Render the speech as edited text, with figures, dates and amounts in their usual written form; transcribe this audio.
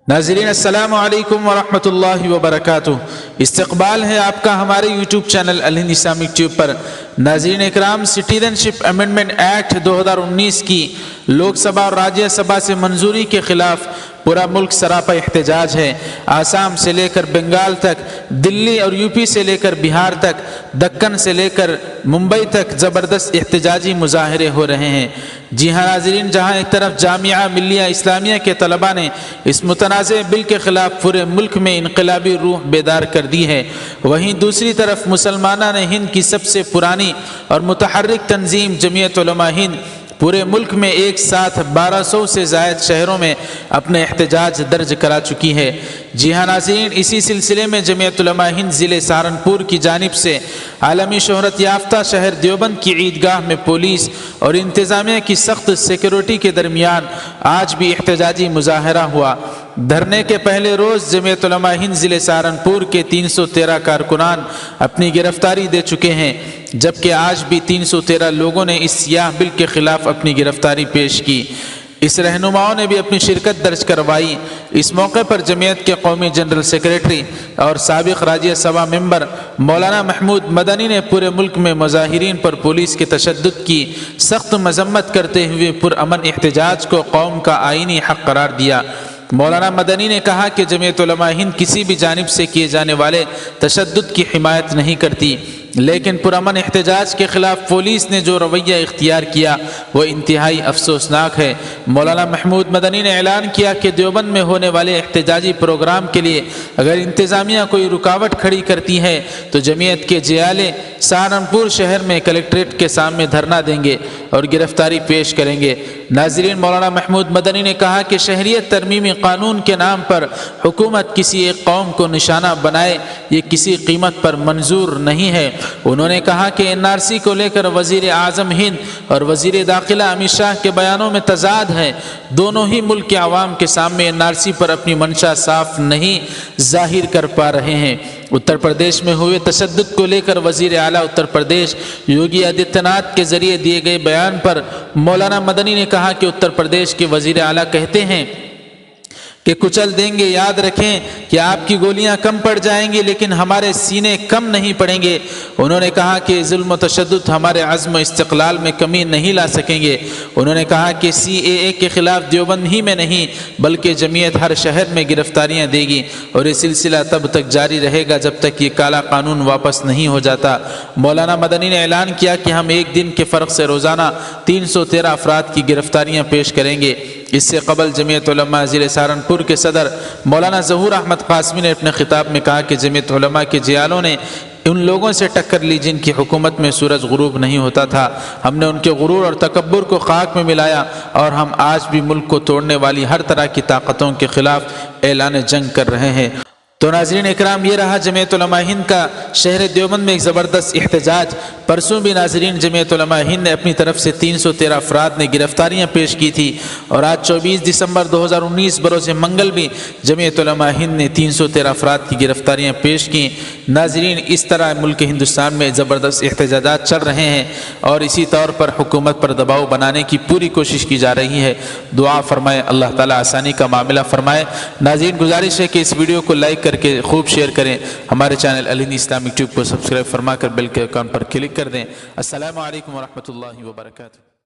ناظرین السلام علیکم ورحمۃ اللہ وبرکاتہ۔ استقبال ہے آپ کا ہمارے یوٹیوب چینل الہند اسلامک ٹیوب پر۔ ناظرین اکرام، سٹیزن شپ امینڈمنٹ ایکٹ 2019 کی لوک سبھا اور راجیہ سبھا سے منظوری کے خلاف پورا ملک سراپا احتجاج ہے۔ آسام سے لے کر بنگال تک، دلی اور یو پی سے لے کر بہار تک، دکن سے لے کر ممبئی تک زبردست احتجاجی مظاہرے ہو رہے ہیں۔ جی ہاں ناظرین، جہاں ایک طرف جامعہ ملیہ اسلامیہ کے طلباء نے اس متنازع بل کے خلاف پورے ملک میں انقلابی روح بیدار کر دی ہے، وہیں دوسری طرف مسلمانان ہند کی سب سے پرانی اور متحرک تنظیم جمعیت علماء ہند پورے ملک میں ایک ساتھ 1200 سے زائد شہروں میں اپنے احتجاج درج کرا چکی ہے۔ جی ہاں ناظرین، اسی سلسلے میں جمعیت علماء ہند ضلع سہارنپور کی جانب سے عالمی شہرت یافتہ شہر دیوبند کی عیدگاہ میں پولیس اور انتظامیہ کی سخت سیکورٹی کے درمیان آج بھی احتجاجی مظاہرہ ہوا۔ دھرنے کے پہلے روز جمعیت علماء ہند ضلع سہارنپور کے 313 کارکنان اپنی گرفتاری دے چکے ہیں، جبکہ آج بھی 313 لوگوں نے اس سیاہ بل کے خلاف اپنی گرفتاری پیش کی۔ اس رہنماؤں نے بھی اپنی شرکت درج کروائی۔ اس موقع پر جمعیت کے قومی جنرل سیکریٹری اور سابق راجیہ سبھا ممبر مولانا محمود مدنی نے پورے ملک میں مظاہرین پر پولیس کے تشدد کی سخت مذمت کرتے ہوئے پرامن احتجاج کو قوم کا آئینی حق قرار دیا۔ مولانا مدنی نے کہا کہ جمعیت علماء ہند کسی بھی جانب سے کیے جانے والے تشدد کی حمایت نہیں کرتی، لیکن پرامن احتجاج کے خلاف پولیس نے جو رویہ اختیار کیا وہ انتہائی افسوسناک ہے۔ مولانا محمود مدنی نے اعلان کیا کہ دیوبند میں ہونے والے احتجاجی پروگرام کے لیے اگر انتظامیہ کوئی رکاوٹ کھڑی کرتی ہے تو جمعیت کے جیالے سہارنپور شہر میں کلکٹریٹ کے سامنے دھرنا دیں گے اور گرفتاری پیش کریں گے۔ ناظرین، مولانا محمود مدنی نے کہا کہ شہریت ترمیمی قانون کے نام پر حکومت کسی ایک قوم کو نشانہ بنائے، یہ کسی قیمت پر منظور نہیں ہے۔ انہوں نے کہا کہ NRC کو لے کر وزیر اعظم ہند اور وزیر داخلہ امت شاہ کے بیانوں میں تضاد ہے۔ دونوں ہی ملک کے عوام کے سامنے NRC پر اپنی منشا صاف نہیں ظاہر کر پا رہے ہیں۔ اتر پردیش میں ہوئے تشدد کو لے کر وزیر اعلیٰ اتر پردیش یوگی آدتیہ ناتھ کے ذریعے دیے گئے بیان پر مولانا مدنی نے کہا کہ اتر پردیش کے وزیر اعلیٰ کہتے ہیں کہ کچل دیں گے، یاد رکھیں کہ آپ کی گولیاں کم پڑ جائیں گی لیکن ہمارے سینے کم نہیں پڑیں گے۔ انہوں نے کہا کہ ظلم و تشدد ہمارے عزم و استقلال میں کمی نہیں لا سکیں گے۔ انہوں نے کہا کہ CAA کے خلاف دیوبند ہی میں نہیں بلکہ جمعیت ہر شہر میں گرفتاریاں دے گی، اور یہ سلسلہ تب تک جاری رہے گا جب تک یہ کالا قانون واپس نہیں ہو جاتا۔ مولانا مدنی نے اعلان کیا کہ ہم ایک دن کے فرق سے روزانہ 313 افراد کی گرفتاریاں پیش کریں گے۔ اس سے قبل جمعیت علماء ضلع سہارنپور کے صدر مولانا ظہور احمد قاسمی نے اپنے خطاب میں کہا کہ جمعیت علماء کے جیالوں نے ان لوگوں سے ٹکر لی جن کی حکومت میں سورج غروب نہیں ہوتا تھا۔ ہم نے ان کے غرور اور تکبر کو خاک میں ملایا، اور ہم آج بھی ملک کو توڑنے والی ہر طرح کی طاقتوں کے خلاف اعلان جنگ کر رہے ہیں۔ تو ناظرین اکرام، یہ رہا جمعیت علماء ہند کا شہر دیوبند میں ایک زبردست احتجاج۔ پرسوں بھی ناظرین جمعیت علماء ہند نے اپنی طرف سے 313 افراد نے گرفتاریاں پیش کی تھی، اور آج 24 دسمبر 2019 بروز منگل بھی جمعیت علماء ہند نے 313 افراد کی گرفتاریاں پیش کی۔ ناظرین، اس طرح ملک ہندوستان میں زبردست احتجاجات چل رہے ہیں، اور اسی طور پر حکومت پر دباؤ بنانے کی پوری کوشش کی جا رہی ہے۔ دعا فرمائے، اللہ تعالیٰ آسانی کا معاملہ فرمائے۔ ناظرین، گزارش ہے کہ اس ویڈیو کو لائک کر کے خوب شیئر کریں، ہمارے چینل الہند اسلامک ٹیوب کو سبسکرائب فرما کر بیل کے آئیکن پر کلک کر دیں۔ السلام علیکم ورحمۃ اللہ وبرکاتہ۔